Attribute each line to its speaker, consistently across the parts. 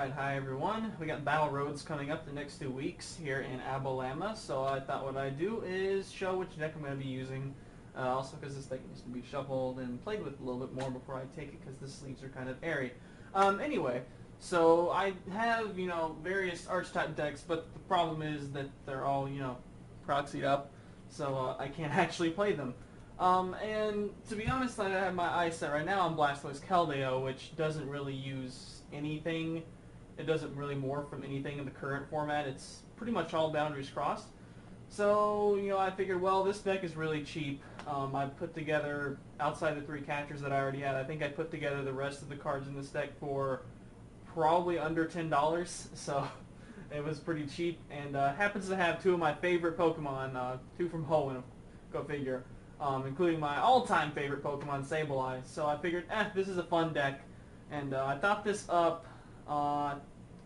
Speaker 1: Alright, hi everyone. We got Battle Roads coming up the next 2 weeks here in Alabama, so I thought what I'd do is show which deck I'm going to be using. Also because this deck needs to be shuffled and played with a little bit more before I take it because the sleeves are kind of airy. Anyway, so I have, various archetype decks, but the problem is that they're all, proxied up, so I can't actually play them. And to be honest, I have my eyes set right now on Blastoise Keldeo, which doesn't really use anything. It doesn't really morph from anything in the current format. It's pretty much all boundaries crossed. So, I figured, well, this deck is really cheap. I put together, outside the 3 catchers that I already had, I think I put together the rest of the cards in this deck for probably under $10, so it was pretty cheap, and happens to have 2 of my favorite Pokemon, 2 from Hoenn, go figure, including my all-time favorite Pokemon, Sableye. So I figured, this is a fun deck, and I thought this up. I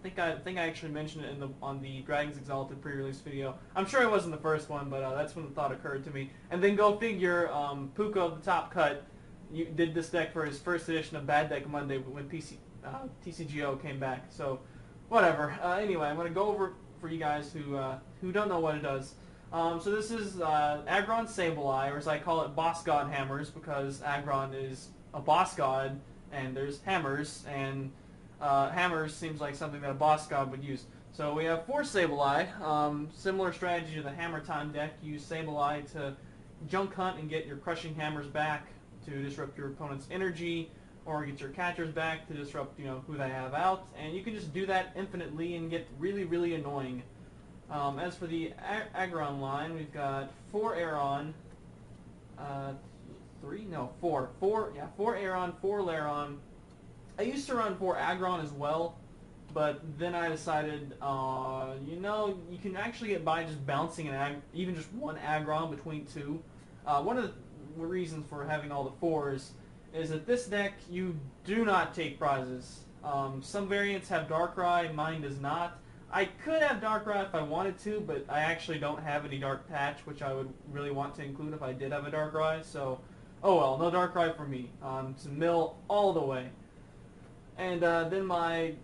Speaker 1: think I actually mentioned it on the Dragons Exalted pre-release video. I'm sure it wasn't the first one, but that's when the thought occurred to me. And then go figure, Puka of the Top Cut did this deck for his first edition of Bad Deck Monday when TCGO came back. So whatever. Anyway, I'm going to go over for you guys who don't know what it does. So this is Aggron Sableye, or as I call it, BossGod Hammers, because Aggron is a boss god, and there's hammers, and hammers seems like something that a boss god would use. So we have 4 Sableye. Similar strategy to the Hammer Time deck. Use Sableye to junk hunt and get your crushing hammers back to disrupt your opponent's energy, or get your catchers back to disrupt, who they have out. And you can just do that infinitely and get really, really annoying. As for the Aggron line, we've got 4 Aggron, 4 Aggron, 4 Lairon. I used to run 4 Aggron as well, but then I decided, you can actually get by just bouncing even just 1 Aggron between 2. One of the reasons for having all the 4s is that this deck, you do not take prizes. Some variants have Darkrai, mine does not. I could have Darkrai if I wanted to, but I actually don't have any Dark Patch, which I would really want to include if I did have a Darkrai, so oh well, no Darkrai for me. It's a mill all the way. And then my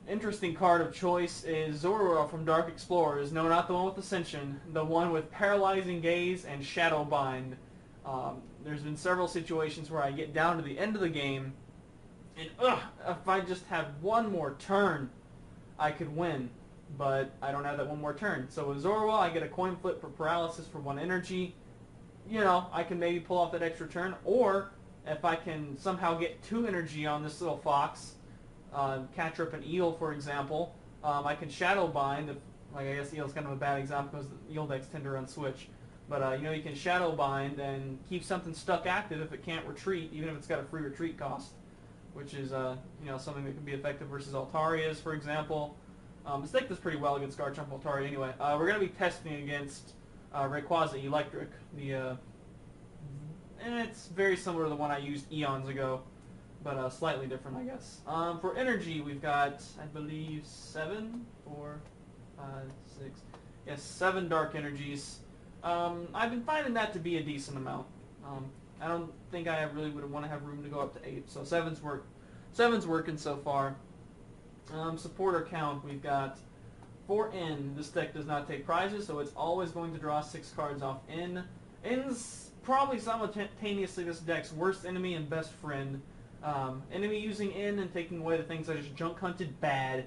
Speaker 1: interesting card of choice is Zorua from Dark Explorers. No, not the one with Ascension, the one with Paralyzing Gaze and Shadow Bind. There's been several situations where I get down to the end of the game, and if I just have one more turn, I could win, but I don't have that one more turn. So with Zorua, I get a coin flip for paralysis for 1 energy. I can maybe pull off that extra turn, or if I can somehow get 2 energy on this little fox, catch up an eel, for example, I can Shadow Bind. I guess eel's kind of a bad example because the eel decks tend to run switch. But, you can Shadow Bind and keep something stuck active if it can't retreat, even if it's got a free retreat cost, which is, something that can be effective versus Altarias, for example. This deck does pretty well against Garchomp Altaria anyway. We're going to be testing against Rayquaza Eelektrik, and it's very similar to the one I used eons ago, but slightly different, I guess. For energy, we've got, I believe, 7, 4, 5, 6, yes, 7 dark energies. I've been finding that to be a decent amount. I don't think I really would want to have room to go up to 8, so 7's working so far. Supporter count, we've got 4 N. This deck does not take prizes, so it's always going to draw 6 cards off N. N's probably simultaneously this deck's worst enemy and best friend. Enemy using N and taking away the things I just junk hunted, bad.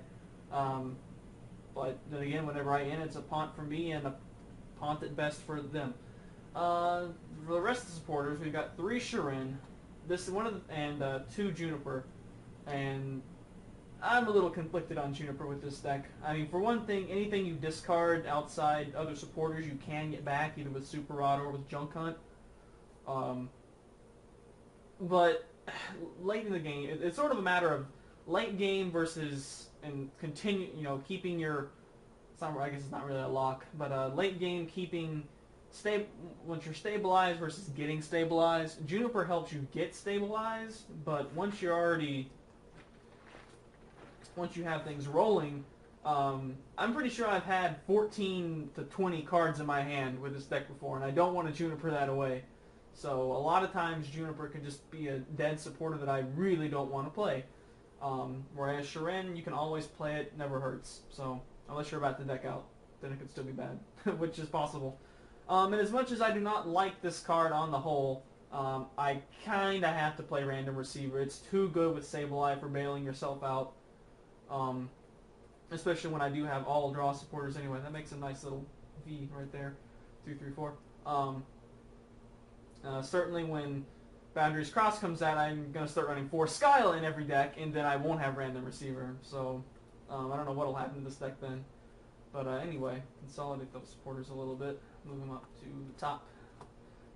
Speaker 1: But then again, whenever I N, it's a Pont for me and a Pont at best for them. For the rest of the supporters, we've got 3 Shirin, and 2 Juniper, and I'm a little conflicted on Juniper with this deck. I mean, for one thing, anything you discard outside other supporters, you can get back either with Super Rod or with Junk Hunt. But late in the game, it's sort of a matter of late game versus keeping your. I guess it's not really a lock, but late game keeping. Once you're stabilized versus getting stabilized. Juniper helps you get stabilized, but once you have things rolling, I'm pretty sure I've had 14 to 20 cards in my hand with this deck before, and I don't want to Juniper that away. So a lot of times Juniper can just be a dead supporter that I really don't want to play. Whereas Sharen, you can always play it, never hurts. So unless you're about to deck out, then it could still be bad, which is possible. And as much as I do not like this card on the whole, I kind of have to play Random Receiver. It's too good with Sableye for bailing yourself out. Especially when I do have all draw supporters anyway. That makes a nice little V right there. 2, 3, 4. Certainly when Boundaries Cross comes out, I'm going to start running 4 Skyle in every deck, and then I won't have Random Receiver. So I don't know what will happen to this deck then. But anyway, consolidate those supporters a little bit. Move them up to the top.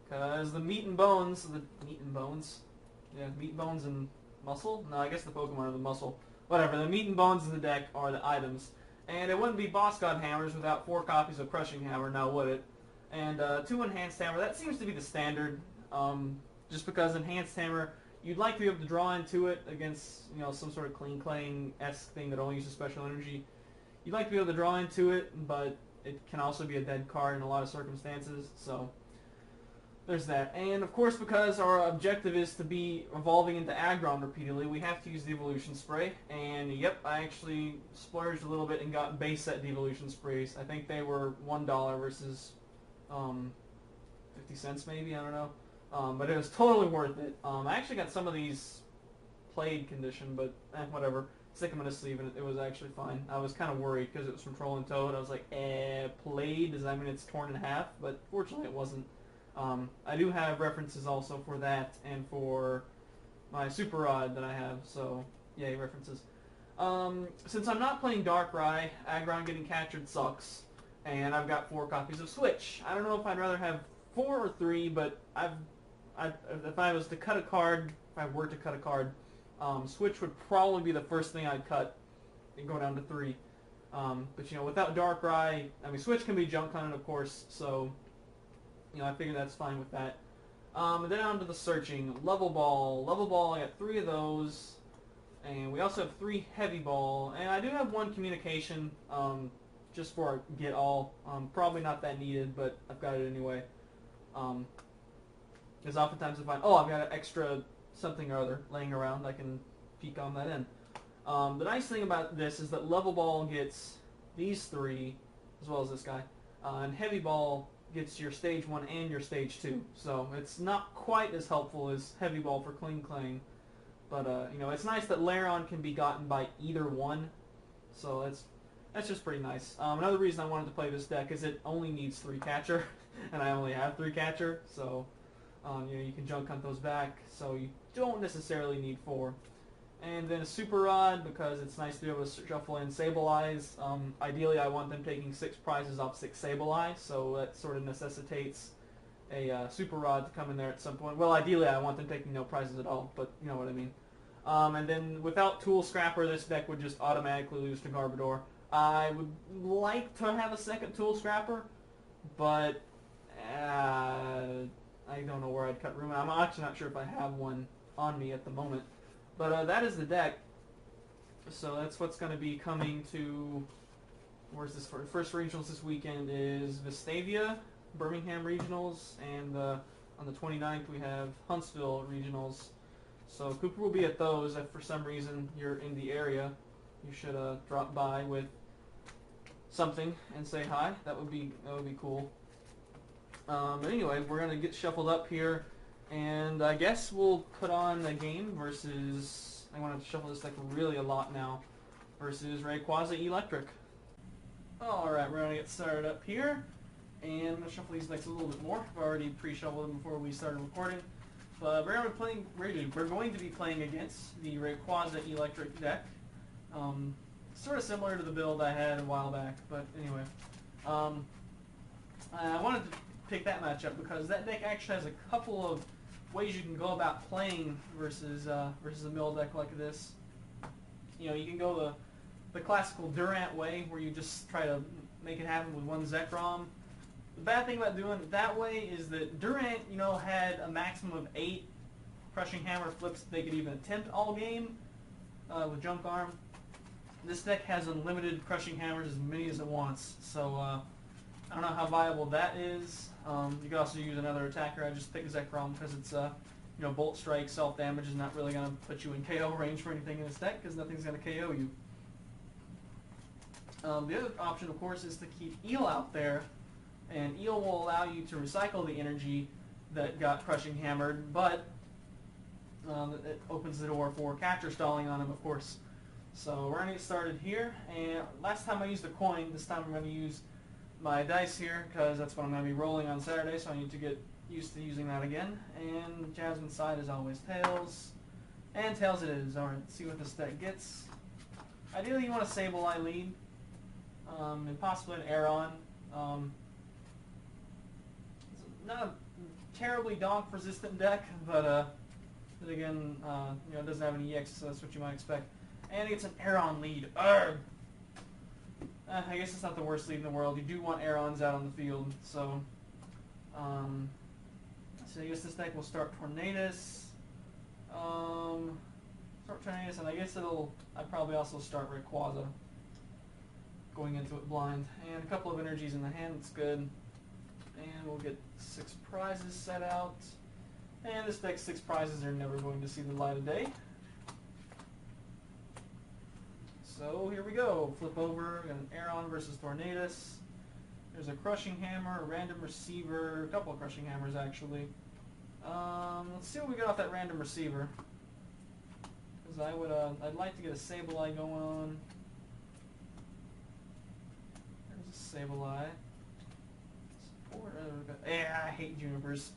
Speaker 1: Because the meat and bones, meat and bones and muscle? No, I guess the Pokemon are the muscle. Whatever, the meat and bones in the deck are the items. And it wouldn't be BossGod Hammers without 4 copies of Crushing Hammer, now would it? And 2 Enhanced Hammer, that seems to be the standard. Just because Enhanced Hammer, you'd like to be able to draw into it against, some sort of Clean Clang-esque thing that only uses special energy. You'd like to be able to draw into it, but it can also be a dead card in a lot of circumstances, so there's that. And of course, because our objective is to be evolving into Aggron repeatedly, we have to use the Evolution Spray. And yep, I actually splurged a little bit and got base set Devolution Sprays. I think they were $1 versus 50 cents maybe, I don't know. But it was totally worth it. I actually got some of these played condition, but whatever. Stick them in a sleeve and it was actually fine. I was kind of worried because it was from Troll and Toad. I was like, played? Does that mean it's torn in half? But fortunately it wasn't. I do have references also for that and for my Super Rod that I have, so yay, references. Since I'm not playing Darkrai, Aggron getting captured sucks, and I've got 4 copies of Switch. I don't know if I'd rather have 4 or 3, but if I was to cut a card, if I were to cut a card, Switch would probably be the first thing I'd cut and go down to 3. But without Darkrai, Switch can be junk hunted, of course, so I figured that's fine with that. And then on to the searching. Level Ball. Level Ball, I got 3 of those. And we also have 3 Heavy Ball. And I do have 1 Communication, just for Get All. Probably not that needed, but I've got it anyway. Because oftentimes I find, I've got an extra something or other laying around. I can peek on that in. The nice thing about this is that Level Ball gets these 3, as well as this guy. And Heavy Ball gets your stage 1 and your stage 2. So it's not quite as helpful as Heavy Ball for Clean Clang. But, it's nice that Lairon can be gotten by either one. So that's just pretty nice. Another reason I wanted to play this deck is it only needs 3 catcher. And I only have 3 catcher. So, you can junk hunt those back. So you don't necessarily need 4. And then a Super Rod, because it's nice to be able to shuffle in Sableyes. Ideally, I want them taking 6 prizes off 6 Sableye, so that sort of necessitates a Super Rod to come in there at some point. Well, ideally, I want them taking no prizes at all, but you know what I mean. And then without Tool Scrapper, this deck would just automatically lose to Garbodor. I would like to have a second Tool Scrapper, but I don't know where I'd cut room. I'm actually not sure if I have one on me at the moment. But that is the deck. So that's what's going to be coming to, where's this first regionals this weekend is Vestavia, Birmingham regionals, and on the 29th we have Huntsville regionals. So Kooper will be at those. If for some reason you're in the area, you should drop by with something and say hi. That would be cool. But anyway, we're going to get shuffled up here. And I guess we'll put on a game versus, I want to shuffle this deck really a lot now, versus Rayquaza Eelektrik. Alright, we're going to get started up here, and I'm going to shuffle these decks a little bit more. I've already pre-shuffled them before we started recording. But we're going to be playing against the Rayquaza Eelektrik deck. Sort of similar to the build I had a while back, but anyway. I wanted to pick that matchup because that deck actually has a couple of ways you can go about playing versus a mill deck like this. You can go the classical Durant way where you just try to make it happen with 1 Zekrom. The bad thing about doing it that way is that Durant, had a maximum of 8 Crushing Hammer flips that they could even attempt all game with Junk Arm. This deck has unlimited Crushing Hammers, as many as it wants, so I don't know how viable that is. You could also use another attacker. I just picked Zekrom because it's you know, Bolt Strike, self-damage is not really going to put you in KO range for anything in this deck because nothing's going to KO you. The other option, of course, is to keep Eel out there, and Eel will allow you to recycle the energy that got Crushing Hammered, but it opens the door for capture stalling on him, of course. So we're going to get started here, and last time I used a coin, this time I'm going to use my dice here, because that's what I'm going to be rolling on Saturday, so I need to get used to using that again. And Jasmine's side is always tails, and tails it is. Alright, let's see what this deck gets. Ideally you want a Sableye lead, and possibly an Aggron. It's not a terribly donk resistant deck, but again, you know, it doesn't have any EX, so that's what you might expect. And it gets an Aggron lead. Urgh! I guess it's not the worst lead in the world. You do want Aggrons out on the field, so so I guess this deck will start Tornadus. Start Tornadus, and I guess I'd probably also start Rayquaza, going into it blind. And a couple of energies in the hand, that's good. And we'll get 6 prizes set out. And this deck's 6 prizes are never going to see the light of day. So here we go. Flip over, got an Aggron versus Tornadus. There's a Crushing Hammer, a Random Receiver, a couple of Crushing Hammers actually. Let's see what we got off that Random Receiver. Because I'd like to get a Sableye going on. There's a Sableye. Yeah, I hate Junipers.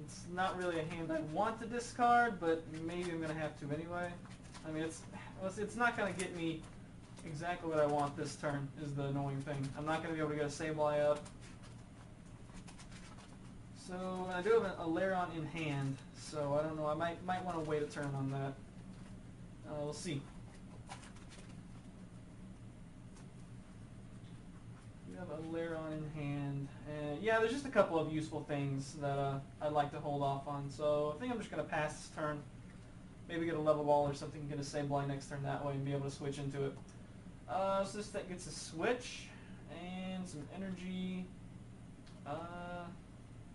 Speaker 1: It's not really a hand I want to discard, but maybe I'm going to have to anyway. I mean, it's not going to get me exactly what I want this turn, is the annoying thing. I'm not going to be able to get a Sableye up. So, I do have a Lairon in hand, so I don't know, I might want to wait a turn on that. We'll see. We have a Lairon in hand, and yeah, there's just a couple of useful things that I'd like to hold off on, so I think I'm just going to pass this turn. Maybe get a level ball or something, get a Sableye next turn that way, and be able to switch into it. So this deck gets a switch, and some energy. I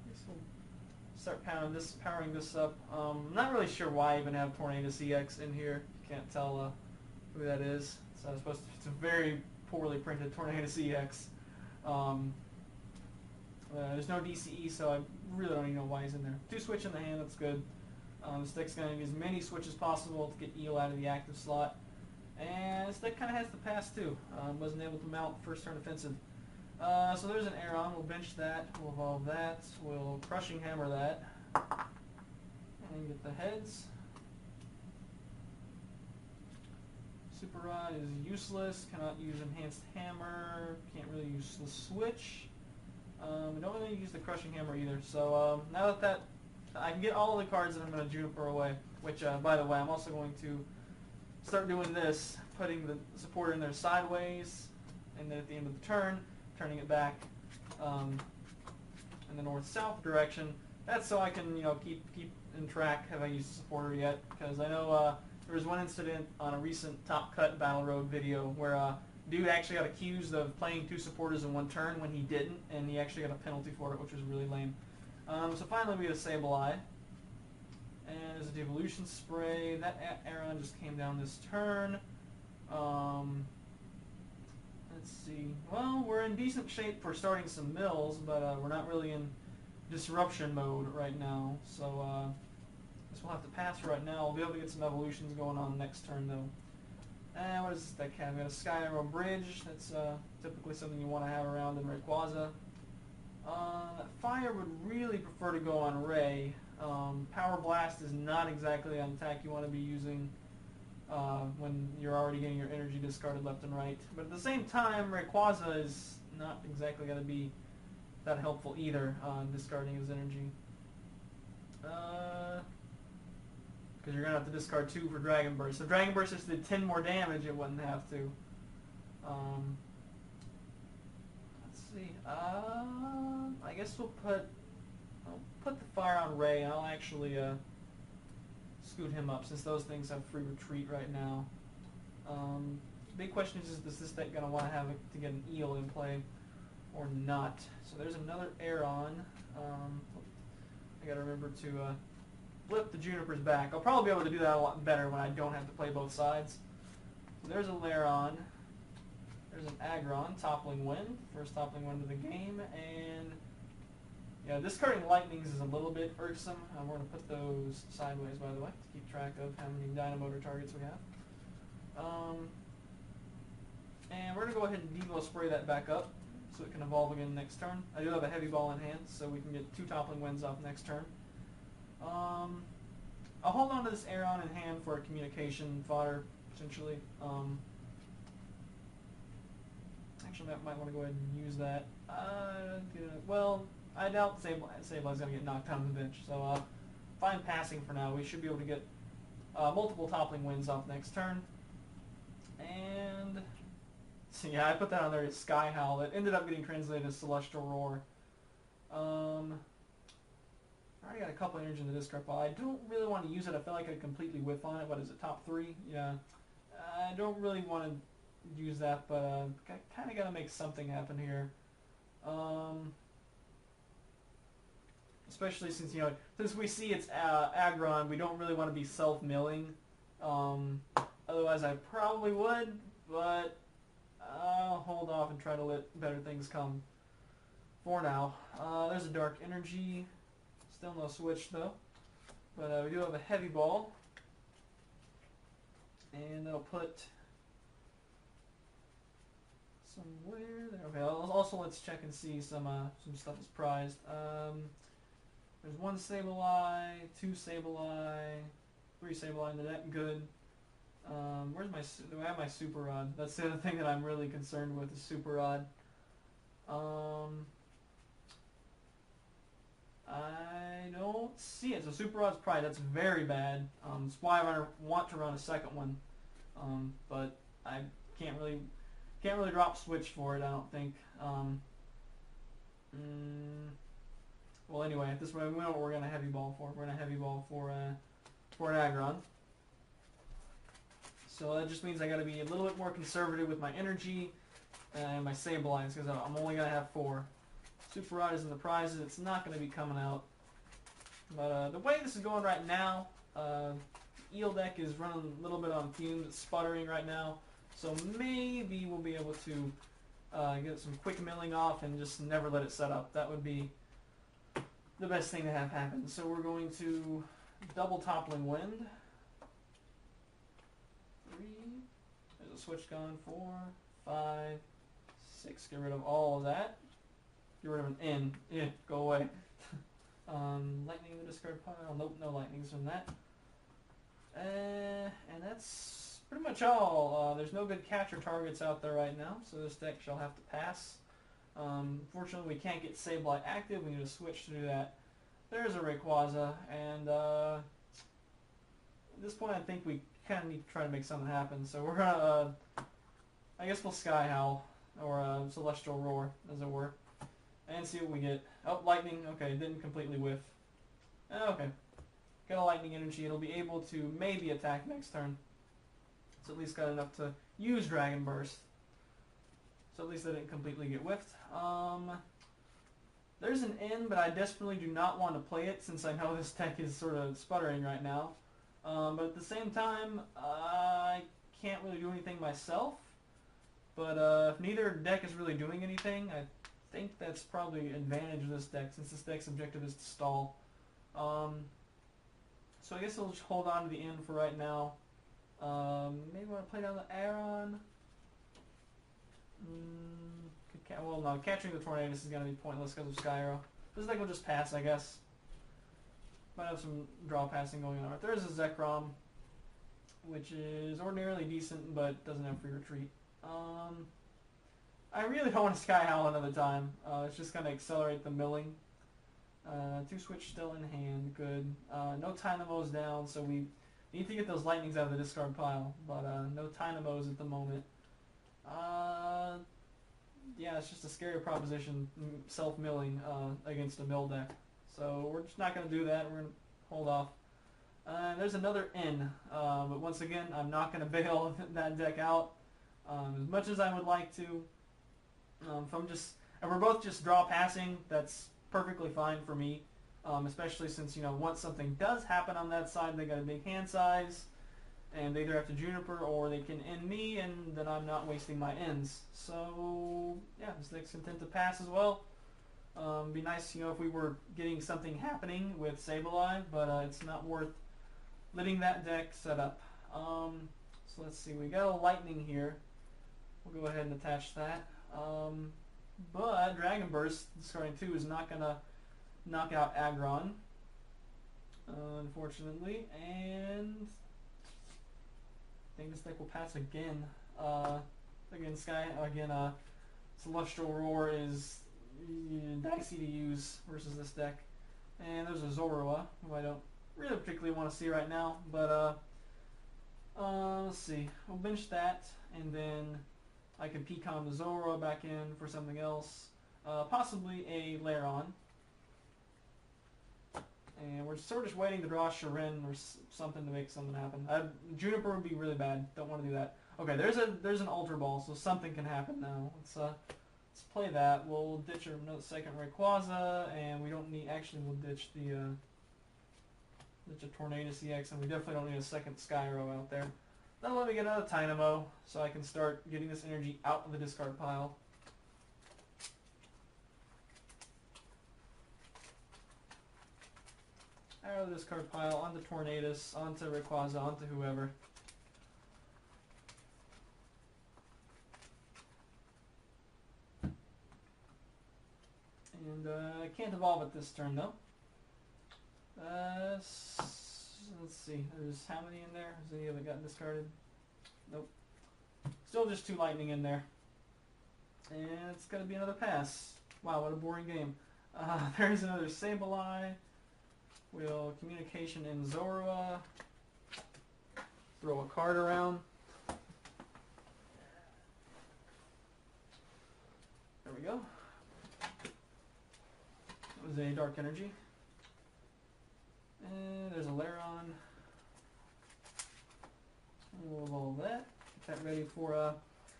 Speaker 1: guess we'll start powering this up. I'm not really sure why I even have Tornadus EX in here. You can't tell who that is. So it's a very poorly printed Tornadus EX. There's no DCE, so I really don't even know why he's in there. 2 switch in the hand, that's good. This deck's going to need as many switches as possible to get Eel out of the active slot. And this deck kind of has the pass too. Wasn't able to mount first turn offensive. So there's an Aggron. We'll bench that. We'll evolve that. We'll Crushing Hammer that. And get the heads. Super Rod is useless. Cannot use Enhanced Hammer. Can't really use the switch. We don't really use the Crushing Hammer either. So now that I can get all of the cards that I'm going to Juniper away, which, by the way, I'm also going to start doing this, putting the supporter in there sideways, and then at the end of the turn, turning it back in the north-south direction. That's so I can, you know, keep in track, have I used the supporter yet, because I know there was one incident on a recent Top Cut Battle Road video where dude actually got accused of playing 2 supporters in one turn when he didn't, and he actually got a penalty for it, which was really lame. So finally we get a Sableye, and there's a Devolution Spray. That Aggron just came down this turn. Let's see. Well, we're in decent shape for starting some mills, but we're not really in disruption mode right now. So I guess we'll have to pass right now. We'll be able to get some evolutions going on next turn though. And what does this deck have? We got a Sky Arrow Bridge. That's typically something you want to have around in Rayquaza. Fire would really prefer to go on Ray. Power Blast is not exactly an attack you want to be using when you're already getting your energy discarded left and right. But at the same time, Rayquaza is not exactly going to be that helpful either on discarding his energy. Because you're going to have to discard 2 for Dragon Burst. So Dragon Burst just did 10 more damage, it wouldn't have to. Let's see. I guess I'll put the fire on Ray, and I'll actually scoot him up since those things have free retreat right now. Big question is this deck going to want to have to get an Eel in play or not? So there's another Aggron. I gotta remember to flip the Juniper's back. I'll probably be able to do that a lot better when I don't have to play both sides. So there's a Lairon. There's an Aggron, Toppling Wind. First Toppling Wind of the game. And yeah, discarding Lightnings is a little bit irksome. We're going to put those sideways, by the way, to keep track of how many Dynamotor targets we have. And we're going to go ahead and Devo Spray that back up so it can evolve again next turn. I do have a Heavy Ball in hand, so we can get 2 Toppling Winds off next turn. I'll hold on to this Aggron in hand for a communication fodder, essentially. Actually, I might want to go ahead and use that. Well, I doubt Sableye's going to get knocked down the bench, so fine passing for now. We should be able to get multiple Toppling Winds off next turn. And so yeah, I put that on there as Sky Howl. It ended up getting translated as Celestial Roar. I already got a couple energy in the discard pile. I don't really want to use it. I feel like I completely whiff on it. What is it, top 3? Yeah. I don't really want to use that, but I kind of got to make something happen here. Especially since, you know, since we see it's Aggron, we don't really want to be self-milling. Otherwise I probably would, but I'll hold off and try to let better things come for now. There's a Dark Energy. Still no switch though. But we do have a Heavy Ball. And that'll put somewhere there. Okay, also let's check and see some stuff is prized. There's 1 Sableye, 2 Sableye, 3 Sableye in the deck. Good. Do I have my Super Rod? That's the other thing that I'm really concerned with is Super Rod. I don't see it. So Super Rod's probably, that's very bad. That's why I want to run a second one. But I can't really drop switch for it, I don't think. Well, anyway, at this point, we know what we're going to Heavy Ball for. We're going to Heavy Ball for an Aggron. So that just means I got to be a little bit more conservative with my energy and my Sableyes, because I'm only going to have 4. Super Rod is in the prizes. It's not going to be coming out. But the way this is going right now, Eel deck is running a little bit on fumes. It's sputtering right now. So maybe we'll be able to get some quick milling off and just never let it set up. That would be the best thing to have happen. So we're going to double Toppling Wind. 3. There's a switch gone. 4, 5, 6. Get rid of all of that. Get rid of an N. Yeah, go away. Lightning in the discard pile. Nope, no lightnings from that. And that's pretty much all. There's no good catcher targets out there right now, so this deck shall have to pass. Fortunately, we can't get Sableye active. We need to switch to do that. There's a Rayquaza, and at this point, I think we kind of need to try to make something happen. So we're gonna, I guess we'll Sky Howl or Celestial Roar, as it were, and see what we get. Oh, lightning. Okay, didn't completely whiff. Okay, got a lightning energy. It'll be able to maybe attack next turn. So at least got enough to use Dragon Burst. So at least I didn't completely get whiffed. There's an N, but I desperately do not want to play it since I know this deck is sort of sputtering right now. But at the same time, I can't really do anything myself. But if neither deck is really doing anything, I think that's probably an advantage of this deck since this deck's objective is to stall. So I guess I'll just hold on to the N for right now. Maybe want to play down the Aggron. Well, no, catching the Tornadus is going to be pointless because of Skyro. This deck will just pass, I guess. Might have some draw passing going on. There's a Zekrom, which is ordinarily decent, but doesn't have free retreat. I really don't want to Sky Howl another time. It's just going to accelerate the milling. 2 switch still in hand, good. No Dynamos down, so we need to get those lightnings out of the discard pile, but no Dynamos at the moment. Yeah, it's just a scary proposition, self-milling against a mill deck. So we're just not going to do that. We're going to hold off. There's another N, but once again, I'm not going to bail that deck out as much as I would like to. If we're both just draw passing, that's perfectly fine for me. especially since, you know, once something does happen on that side, they got a big hand size, and they either have to Juniper or they can end me, and then I'm not wasting my ends. So yeah, this deck's content to pass as well. Be nice, you know, if we were getting something happening with Sableye, but it's not worth letting that deck set up. So let's see, we got a lightning here. We'll go ahead and attach that. But Dragon Burst, discarding 2, is not going to knock out Aggron, unfortunately, and I think this deck will pass again. Celestial Roar is dicey to use versus this deck. And there's a Zorua, who I don't really particularly want to see right now, but let's see. We'll bench that, and then I can Pecon the Zorua back in for something else, possibly a Lairon. And we're sort of just waiting to draw Shirin or something to make something happen. Juniper would be really bad. Don't want to do that. Okay, there's an Ultra Ball, so something can happen now. Let's play that. We'll ditch another second Rayquaza, and we don't need. Actually, we'll ditch the Tornadus EX, and we definitely don't need a second Skyro out there. That'll let me get another Dynamo, so I can start getting this energy out of the discard pile. Out of the discard pile, onto Tornadus, onto Rayquaza, onto whoever. And I can't evolve it this turn though. Let's see, there's how many in there? Has any of it gotten discarded? Nope. Still just 2 lightning in there. And it's going to be another pass. Wow, what a boring game. There's another Sableye. We'll Communication in Zorua. Throw a card around. There we go. That was a Dark Energy. And there's a Lairon. We'll evolve that. Get that ready for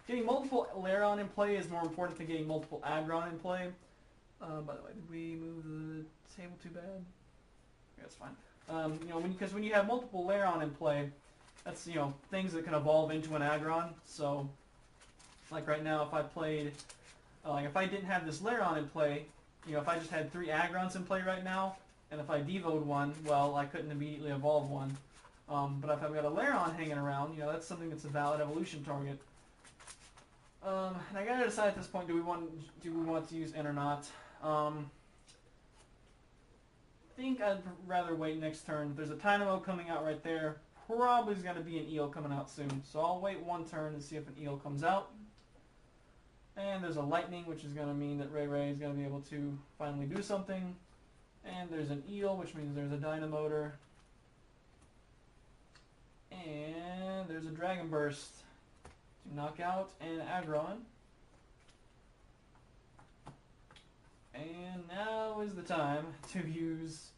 Speaker 1: getting multiple Lairon in play is more important than getting multiple Aggron in play. By the way, did we move the table too bad? Yeah, that's fine. You know, because when you have multiple Lairon in play, that's, you know, things that can evolve into an Aggron. So, like right now, if I played, like if I didn't have this Lairon in play, you know, if I just had 3 Aggrons in play right now, and if I devoed one, well, I couldn't immediately evolve one. But if I've got a Lairon hanging around, you know, that's something that's a valid evolution target. And I gotta decide at this point, do we want to use N or not? I think I'd rather wait next turn. There's a Dynamo coming out right there. Probably is gonna be an Eel coming out soon. So I'll wait 1 turn and see if an Eel comes out. And there's a Lightning, which is gonna mean that Ray is gonna be able to finally do something. And there's an Eel, which means there's a Dynamotor. And there's a Dragon Burst to knock out an Aggron. And now is the time to use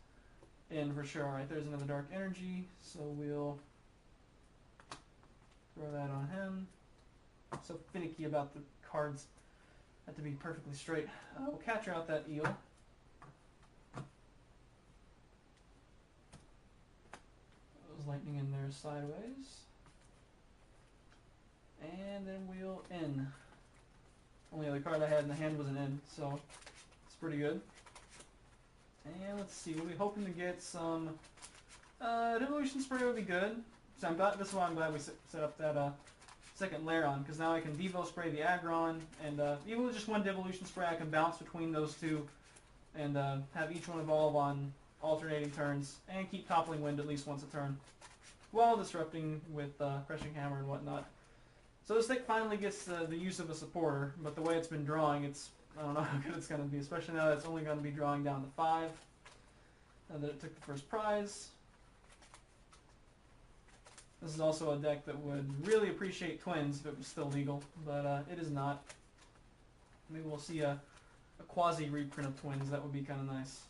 Speaker 1: N for sure. Alright, there's another Dark Energy, so we'll throw that on him. I'm so finicky about the cards. Have to be perfectly straight. We'll capture out that Eel. Lightning in there sideways. And then we'll N. Only other card I had in the hand was an N, so it's pretty good. And let's see, we'll be hoping to get some Devolution Spray would be good. So this is why I'm glad we set up that second Lairon, because now I can Devo Spray the Aggron, and even with just 1 Devolution Spray I can bounce between those 2 and have each one evolve on alternating turns, and keep Toppling Wind at least once a turn, while disrupting with Crushing Hammer and whatnot. So this deck finally gets the use of a supporter, but the way it's been drawing, I don't know how good it's going to be, especially now that it's only going to be drawing down to 5, and that it took the first prize. This is also a deck that would really appreciate Twins if it was still legal, but it is not. Maybe we'll see a quasi reprint of Twins. That would be kind of nice.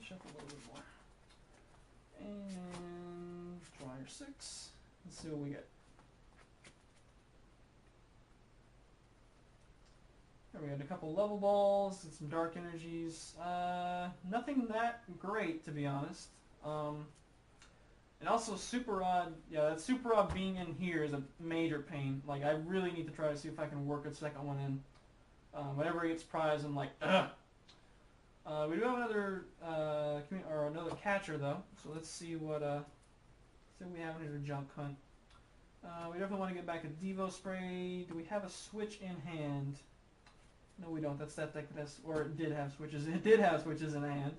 Speaker 1: Shuffle a little bit more. And draw your 6. Let's see what we get. We had a couple level balls and some dark energies. Nothing that great, to be honest. And also Super Rod, yeah, that Super Rod being in here is a major pain. Like, I really need to try to see if I can work a second one in. Whenever he gets prized, I'm like, ugh. We do have another catcher though, so let's see what we have in our junk hunt. We definitely want to get back a Devo Spray. Do we have a switch in hand? No, we don't. That's that deck that has, or it did have switches. It did have switches in hand.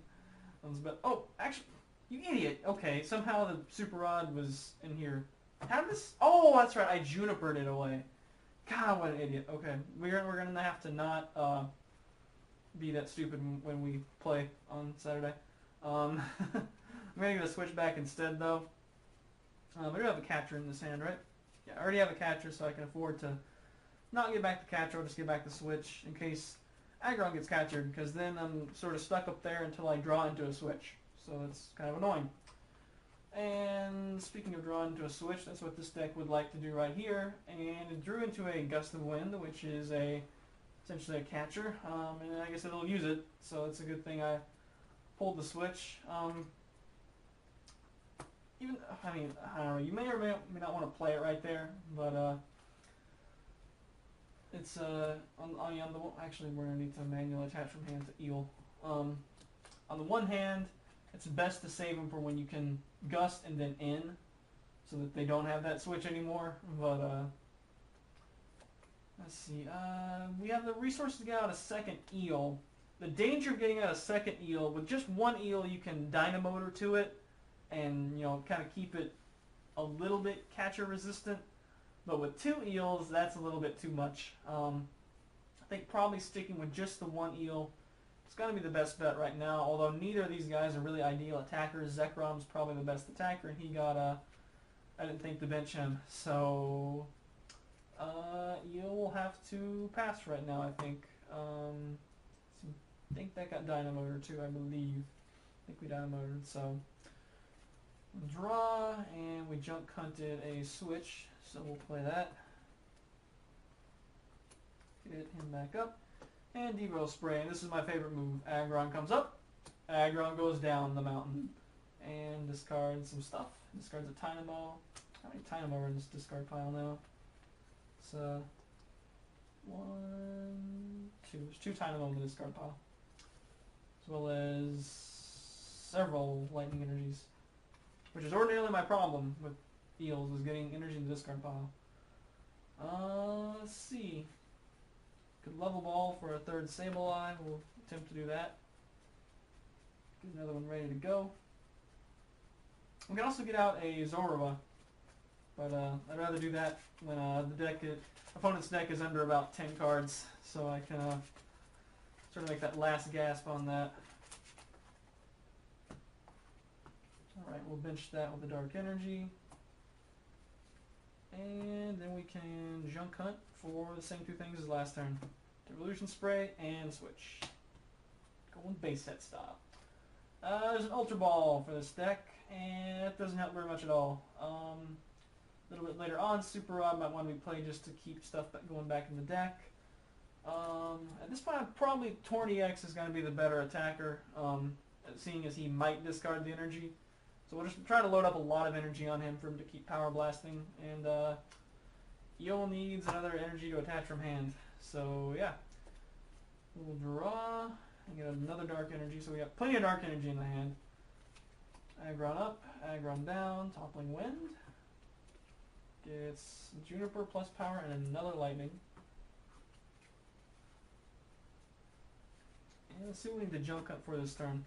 Speaker 1: Oh, actually, you idiot. Okay, somehow the Super Rod was in here. How did this? Oh, that's right. I Junipered it away. God, what an idiot. Okay, we're gonna have to not be that stupid when we play on Saturday. I'm gonna get a switch back instead, though. I do have a catcher in this hand, right? Yeah, I already have a catcher, so I can afford to not get back the catcher. I'll just get back the switch in case Aggron gets catchered, because then I'm sort of stuck up there until I draw into a switch. So that's kind of annoying. And speaking of drawing into a switch, that's what this deck would like to do right here. And it drew into a Gust of Wind, which is essentially a catcher, and I guess it'll use it, so it's a good thing I pulled the switch. I don't know, you may or may not want to play it right there, but it's actually we're gonna need to manually attach from hand to Eel. On the one hand, it's best to save them for when you can gust and then in, so that they don't have that switch anymore. But let's see. We have the resources to get out a second Eel. The danger of getting out a second Eel, with just one Eel, you can Dynamotor to it, and kind of keep it a little bit catcher resistant. But with two Eels, that's a little bit too much. I think probably sticking with just the one Eel is going to be the best bet right now. Although neither of these guys are really ideal attackers. Zekrom's probably the best attacker, and he got I didn't think to bench him. So Eel will have to pass right now, I think. I think that got Dynamotor too, I believe. I think we Dynamotored, so draw, and we junk hunted a switch, so we'll play that. Get him back up. And Devo Spray, and this is my favorite move. Aggron comes up, Aggron goes down the mountain. And discards some stuff. Discards a Tynamo. How many Tynamo are in this discard pile now? It's 1, 2. There's 2 Tynamo in the discard pile. As well as several Lightning Energies. Which is ordinarily my problem with Eels, is getting energy in the discard pile. Let's see. Could level ball for a third Sableye. We'll attempt to do that. Get another one ready to go. We can also get out a Zorua, but I'd rather do that when opponent's deck is under about 10 cards, so I can sort of make that last gasp on that. Alright, we'll bench that with the Dark Energy. And then we can junk hunt for the same 2 things as last turn. Devolution Spray and switch. Going base set style. There's an Ultra Ball for this deck, and it doesn't help very much at all. A little bit later on, Super Rod might want to be played just to keep stuff going back in the deck. At this point, probably Torn EX is going to be the better attacker, seeing as he might discard the energy. So we'll just try to load up a lot of energy on him for him to keep power blasting, and Eel needs another energy to attach from hand. So yeah, we'll draw and get another Dark Energy. So we got plenty of Dark Energy in the hand. Aggron up, Aggron down, Toppling Wind. Gets Juniper plus power and another Lightning. And let's see what we need to junk up for this turn.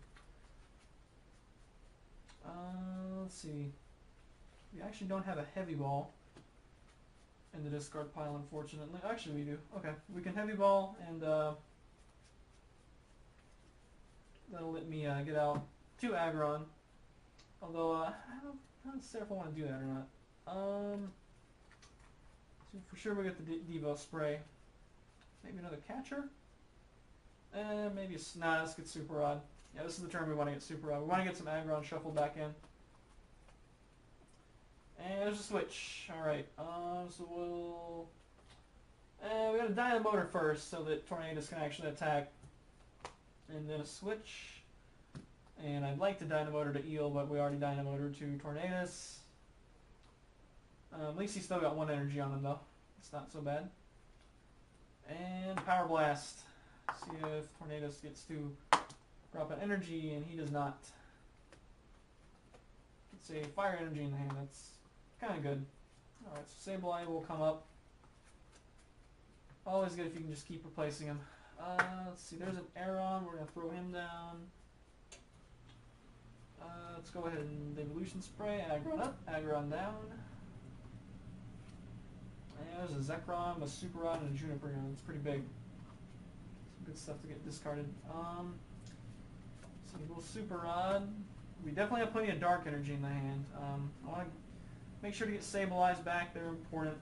Speaker 1: Let's see. We actually don't have a Heavy Ball in the discard pile, unfortunately. Actually, we do. Okay, we can Heavy Ball, and that'll let me get out 2 Aggron. Although, I'm not sure if I want to do that or not. So for sure we get the Devo Spray. Maybe another catcher? Maybe nah, let's get Super Rod. Yeah, this is the turn we want to get Super Rod. We want to get some Aggron shuffled back in. And there's a switch. Alright, so we'll We got a Dynamotor first so that Tornadus can actually attack. And then a switch. And I'd like to Dynamotor to Eel, but we already Dynamotor to Tornadus. At least he's still got 1 energy on him though. It's not so bad. And Power Blast. See if Tornadus gets to drop an energy, and he does not. It's a Fire Energy in the hand. That's kind of good. Alright, so Sableye will come up. Always good if you can just keep replacing him. Let's see, there's an Aggron. We're going to throw him down. Let's go ahead and Evolution Spray. Aggron up, Aggron down. And there's a Zekrom, a Super Rod, and a Juniper. It's pretty big. Some good stuff to get discarded. So a little Super Rod. We definitely have plenty of Dark Energy in the hand. I want to make sure to get Sableye's back. They're important.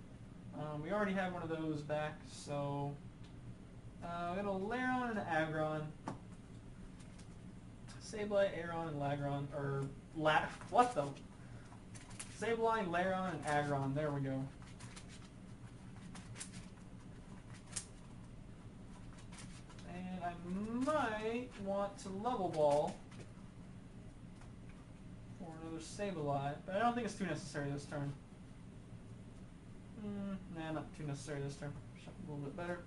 Speaker 1: We already have one of those back, so we got a Lairon and an Aggron. Sableye, Aggron, and Lagron, or what the? Sableye, Lairon, and Aggron. There we go. And I might want to Level Ball for another Sableye, but I don't think it's too necessary this turn. Nah, not too necessary this turn. Shuffle a little bit better.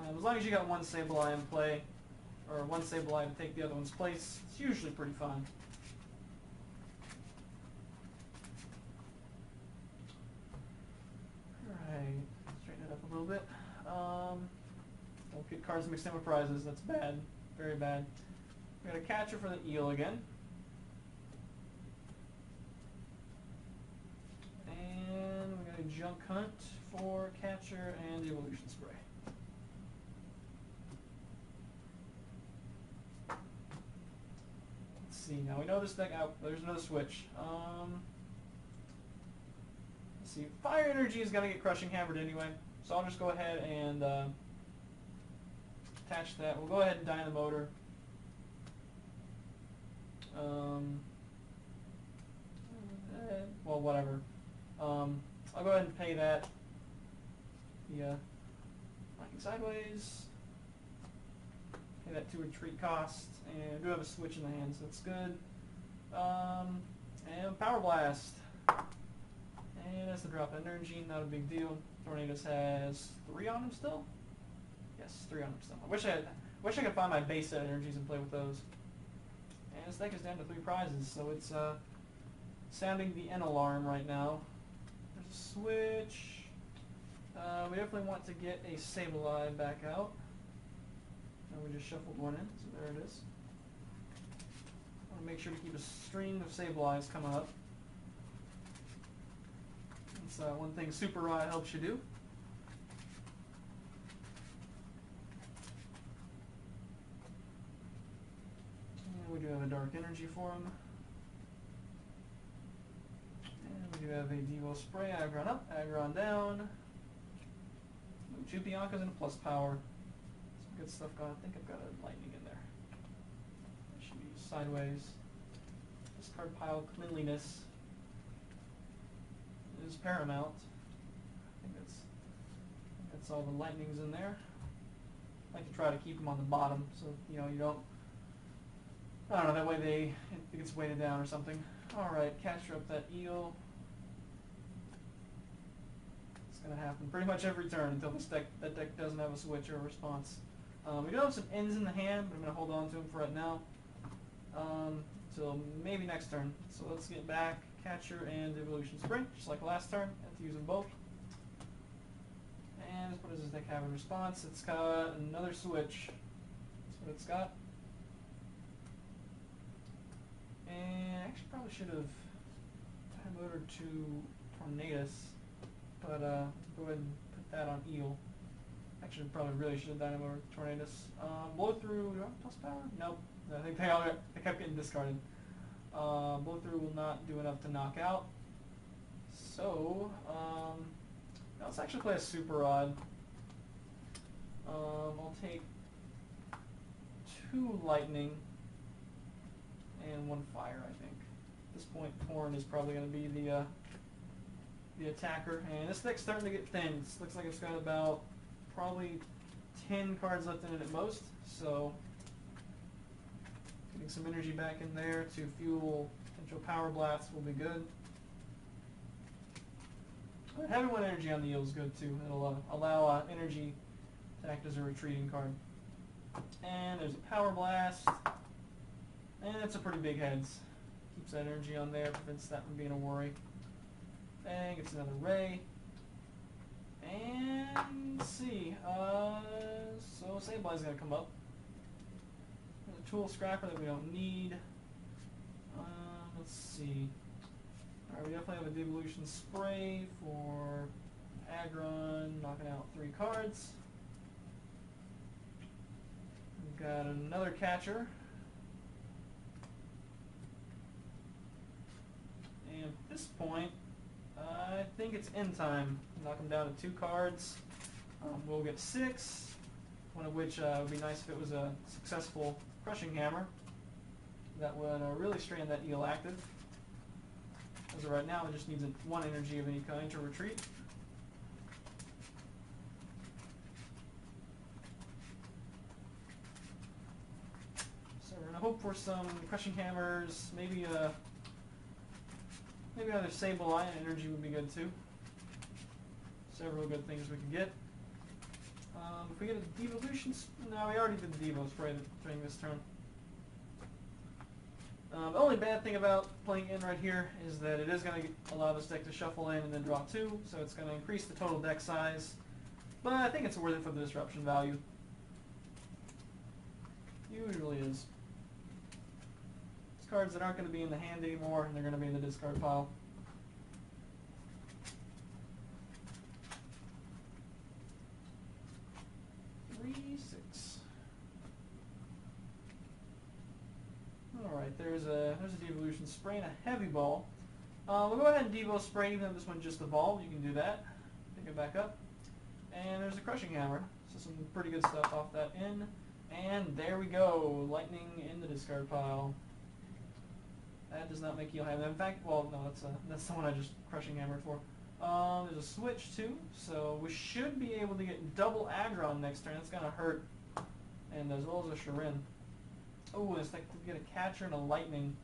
Speaker 1: As long as you got 1 Sableye in play, or 1 Sableye to take the other one's place, it's usually pretty fine. Alright, straighten it up a little bit. Don't get cards mixed in with prizes, that's bad. Very bad. We got a catcher for the Eel again. And we got a Junk Hunt for catcher and Evolution Spray. Let's see, now we know this deck out. There's another switch. Let's see, Fire Energy is going to get Crushing Hammered anyway, so I'll just go ahead and attach that. We'll go ahead and Dynamotor. Well, whatever. I'll go ahead and pay that. Yeah. Knocking sideways. Pay that to retreat cost. And I do have a switch in the hand, so that's good. And Power Blast. And that's the drop energy, not a big deal. Tornadus has 3 on him still? Yes, 3 on him still. I wish I could find my base set energies and play with those. And this deck is down to 3 prizes, so it's sounding the N alarm right now. There's a switch. We definitely want to get a Sableye back out. And we just shuffled one in, so there it is. I want to make sure to keep a string of Sableyes coming up. That's one thing Super Rod helps you do. And we do have a Dark Energy for him. And we do have a Devo Spray, Aggron up, Aggron down. 2 Biancas and a plus power. Some good stuff going. I think I've got a lightning in there. It should be sideways. Discard pile cleanliness is paramount. I think that's all the lightnings in there. I like to try to keep them on the bottom so you don't. I don't know, that way it gets weighted down or something. Alright, capture up that eel. It's going to happen pretty much every turn until that deck doesn't have a switch or a response. We do have some ends in the hand, but I'm going to hold on to them for right now. Till maybe next turn. So let's get back Catcher and Evolution Spring, just like last turn. I have to use them both. And what does this deck have in response? It's got another switch. That's what it's got. And I actually probably should have Dynamotor to Tornadus, but go ahead and put that on Eel. Actually, probably really should have Dynamotor to Tornadus. Blow through, do I have plus power? Nope. I think they kept getting discarded. Blow through will not do enough to knock out. So, now let's actually play a Super Rod. I'll take 2 lightning and 1 fire, I think. At this point, Torn is probably going to be the the attacker. And this deck's starting to get thin. It looks like it's got about probably 10 cards left in it at most. So getting some energy back in there to fuel potential power blasts will be good. But having 1 energy on the eel is good too. It'll allow energy to act as a retreating card. And there's a power blast. And it's a pretty big heads. Keeps that energy on there, prevents that from being a worry. And gets another ray. And let's see. So Sableye's gonna come up. There's a tool scrapper that we don't need. Let's see. Alright, we definitely have a devolution spray for Aggron, knocking out 3 cards. We've got another catcher. And at this point, I think it's end time. Knock them down to 2 cards. We'll get 6, one of which would be nice if it was a successful crushing hammer. That would really strand that eel active. As of right now, it just needs 1 energy of any kind to retreat. So we're going to hope for some crushing hammers, maybe another Sableye energy would be good too. Several good things we can get. If we get a devolution, no, we already did the Devo spray during this turn. The only bad thing about playing in right here is that it is going to allow this deck to shuffle in and then draw 2, so it's going to increase the total deck size. But I think it's worth it for the disruption value. Usually is. It's cards that aren't going to be in the hand anymore, and they're going to be in the discard pile. Alright, there's a devolution spray and a heavy ball. We'll go ahead and Devo spray, even though this one just evolved. You can do that. Pick it back up. And there's a crushing hammer. So some pretty good stuff off that end. And there we go. Lightning in the discard pile. That does not make eel hammer. In fact, well, no, that's the one I just crushing hammered for. There's a switch too, so we should be able to get double Aggron next turn. That's gonna hurt. And as well as a Shirin. Oh, it's like to get a catcher and a lightning.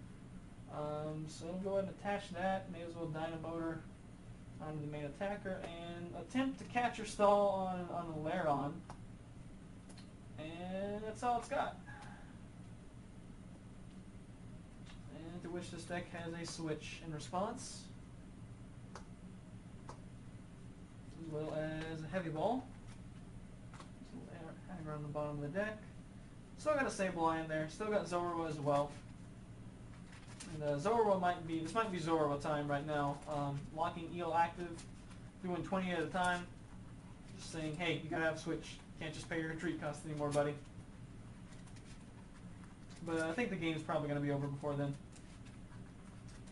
Speaker 1: So we'll go ahead and attach that. May as well Dynamotor onto the main attacker and attempt to catcher stall on the Laron. And that's all it's got. And to which this deck has a switch in response. As well as a heavy ball. Aggron on the bottom of the deck. Still got a Sableye in there. Still got Zorua as well. And Zorua might be Zorua time right now. Locking eel active, doing 20 at a time. Just saying, hey, you gotta have a switch. Can't just pay your retreat cost anymore, buddy. But I think the game's probably gonna be over before then.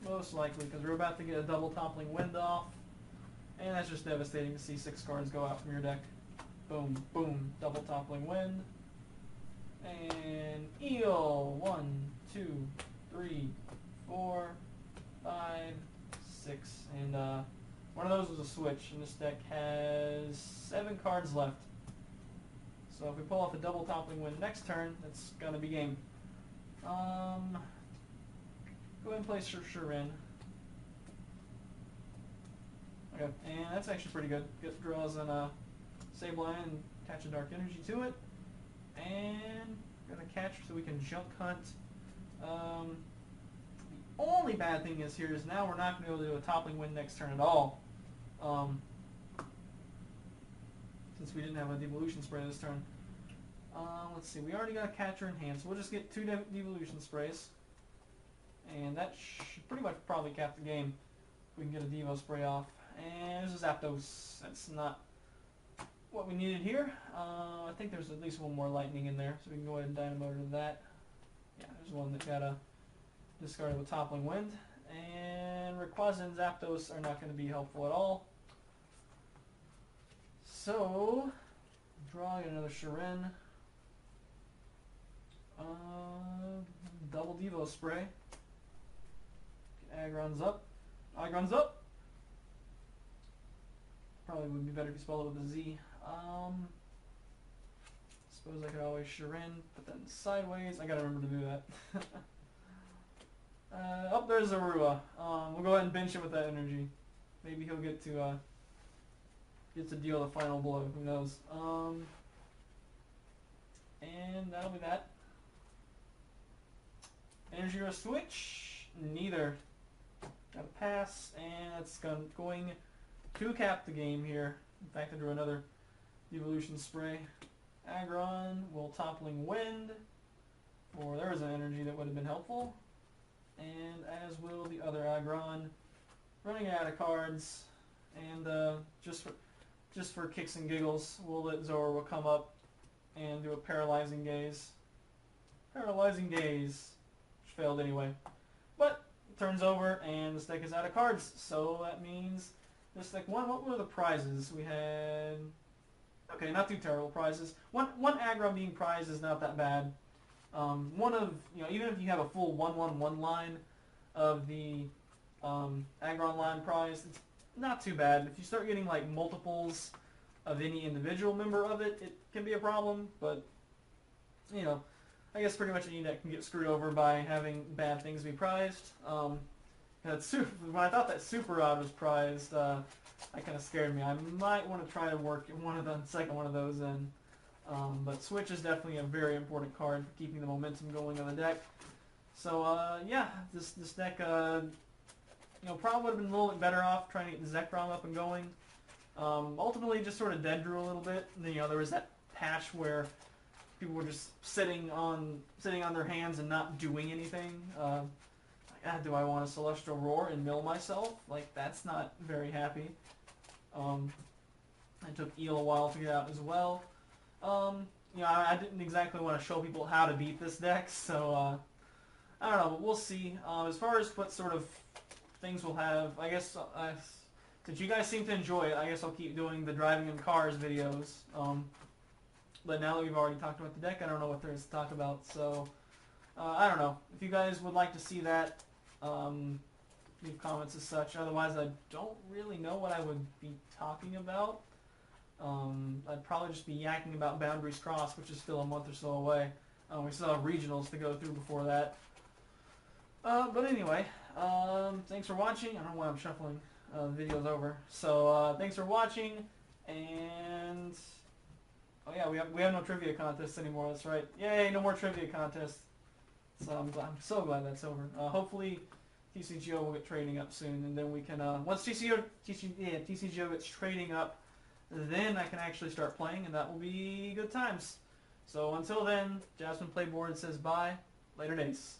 Speaker 1: Most likely, because we're about to get a double toppling wind off. And that's just devastating to see 6 cards go out from your deck. Boom, boom, double toppling wind. And eel, 1, 2, 3, 4, 5, 6, and one of those was a switch, and this deck has 7 cards left. So if we pull off a double toppling win next turn, it's gonna be game. Go ahead and play Shirin. Okay, and that's actually pretty good. Get draws on a Sableye and attach a dark energy to it. And got a catcher so we can junk hunt. The only bad thing is here is now we're not going to be able to do a toppling win next turn at all. Since we didn't have a devolution spray this turn. Let's see, we already got a catcher in hand, so we'll just get 2 devolution sprays. And that should pretty much probably cap the game. We can get a Devo spray off. And there's a Zapdos. That's not what we needed here. I think there's at least one more lightning in there, so we can go ahead and Dynamotor to that. Yeah, there's one that got a discarded with toppling wind. And Rayquaza and Zapdos are not going to be helpful at all. So, draw another Shirin. Double Devo spray. Aggron's up. Aggron's up. Probably would be better if you spelled it with a Z. Suppose I could always Shirin, but then sideways. I gotta remember to do that. Oh, there's Zorua. We'll go ahead and bench him with that energy. Maybe he'll get to deal the final blow. Who knows? And that'll be that. Energy or switch? Neither. Got a pass, and that's going to cap the game here. In fact, I drew another evolution spray. Aggron will toppling wind, or there was an energy that would have been helpful. And as will the other Aggron. Running out of cards, and just for kicks and giggles, we'll let Zorua come up and do a paralyzing gaze. Paralyzing gaze, which failed anyway. But it turns over, and this deck is out of cards, so that means this deck won. What were the prizes? We had... Okay, not too terrible prizes. One Aggron being prized is not that bad. One of, even if you have a full 1/1/1 line of the Aggron line prize, it's not too bad. If you start getting like multiples of any individual member of it, it can be a problem. But I guess pretty much any deck can get screwed over by having bad things be prized. When I thought that Super Rod was prized, that kind of scared me. I might want to try to work second one of those in. But Switch is definitely a very important card for keeping the momentum going on the deck. So yeah, this deck probably would have been a little bit better off trying to get the Zekrom up and going. Ultimately, just sort of dead drew a little bit. And then, there was that patch where people were just sitting on their hands and not doing anything. Do I want a Celestial Roar and mill myself? Like, that's not very happy. It took Eel a while to get out as well. I didn't exactly want to show people how to beat this deck, so I don't know, but we'll see. As far as what sort of things we'll have, I guess since you guys seem to enjoy it, I guess I'll keep doing the driving in cars videos. But now that we've already talked about the deck, I don't know what there is to talk about, so I don't know. If you guys would like to see that, leave comments as such. Otherwise, I don't really know what I would be talking about. I'd probably just be yakking about Boundaries Cross, which is still a month or so away. We still have regionals to go through before that. But anyway, thanks for watching. I don't know why I'm shuffling videos over. So thanks for watching, and oh yeah, we have no trivia contests anymore. That's right. Yay, no more trivia contests. So I'm so glad that's over. Hopefully TCGO will get trading up soon, and then we can once TCGO gets trading up, then I can actually start playing, and that will be good times. So until then, Jasmine Playboard says bye. Later days.